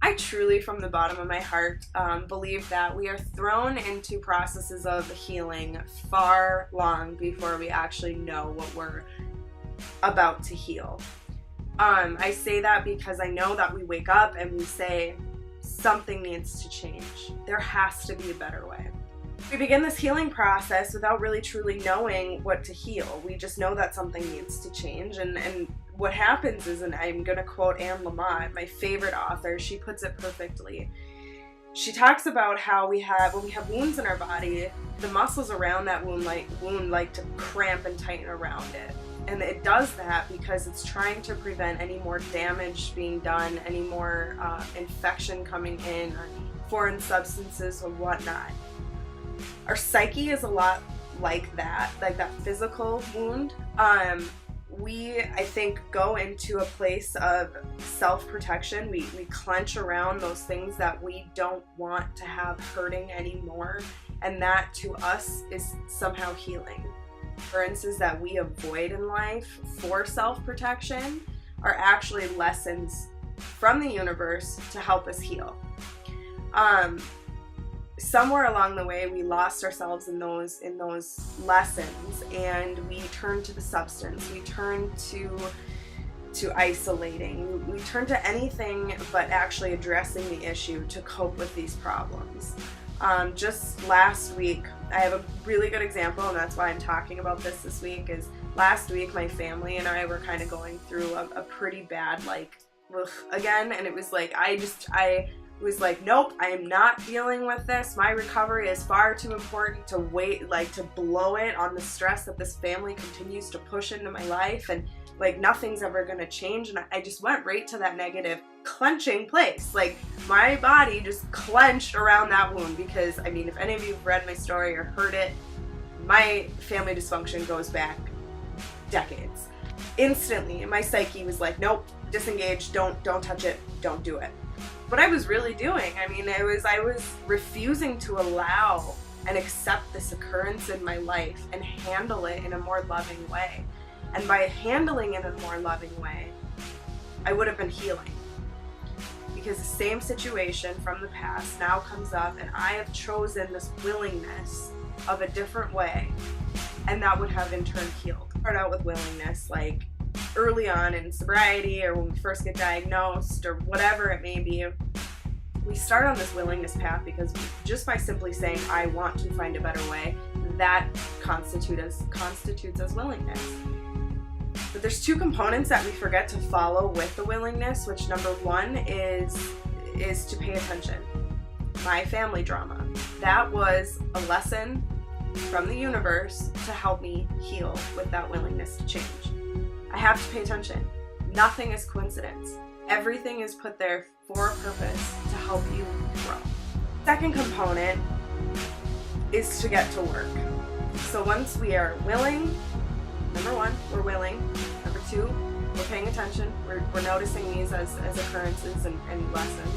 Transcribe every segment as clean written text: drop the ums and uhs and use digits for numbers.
I truly, from the bottom of my heart, believe that we are thrown into processes of healing far long before we actually know what we're about to heal. I say that because I know that we wake up and we say, something needs to change. There has to be a better way. We begin this healing process without really truly knowing what to heal. We just know that something needs to change, and what happens is, and I'm going to quote Anne Lamott, my favorite author, she puts it perfectly. She talks about how when we have wounds in our body, the muscles around that wound like to cramp and tighten around it. And it does that because it's trying to prevent any more damage being done, any more infection coming in, or foreign substances or whatnot. Our psyche is a lot like that physical wound. We, I think, go into a place of self-protection. We clench around those things that we don't want to have hurting anymore, and that to us is somehow healing. Occurrences that we avoid in life for self-protection are actually lessons from the universe to help us heal. Somewhere along the way, we lost ourselves in those lessons, and we turned to the substance. We turned to isolating. We turned to anything but actually addressing the issue to cope with these problems. Just last week, I have a really good example, and that's why I'm talking about this week, is last week my family and I were kind of going through a pretty bad, again, and it was like, I was like, nope, I am not dealing with this. My recovery is far too important to wait, to blow it on the stress that this family continues to push into my life, and nothing's ever gonna change. And I just went right to that negative clenching place. My body just clenched around that wound because, I mean, if any of you have read my story or heard it, my family dysfunction goes back decades. Instantly, my psyche was like, nope, disengage, don't touch it, don't do it. What I was really doing, I was refusing to allow and accept this occurrence in my life and handle it in a more loving way. And by handling it in a more loving way, I would have been healing. Because the same situation from the past now comes up, and I have chosen this willingness of a different way, and that would have in turn healed. Start out with willingness, early on in sobriety, or when we first get diagnosed, or whatever it may be, we start on this willingness path because just by simply saying, I want to find a better way, that constitutes as willingness. But there's two components that we forget to follow with the willingness, which number one is to pay attention. My family drama. That was a lesson from the universe to help me heal with that willingness to change. I have to pay attention. Nothing is coincidence. Everything is put there for a purpose to help you grow. Second component is to get to work. So once we are willing, number one, we're willing. Number two, we're paying attention. We're noticing these as occurrences and lessons.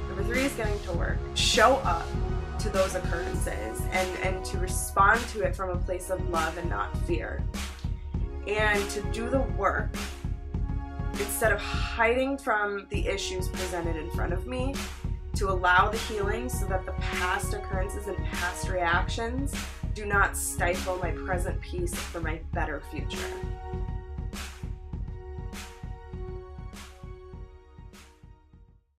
Number three is getting to work. Show up to those occurrences and to respond to it from a place of love and not fear. And to do the work instead of hiding from the issues presented in front of me, to allow the healing so that the past occurrences and past reactions do not stifle my present peace for my better future.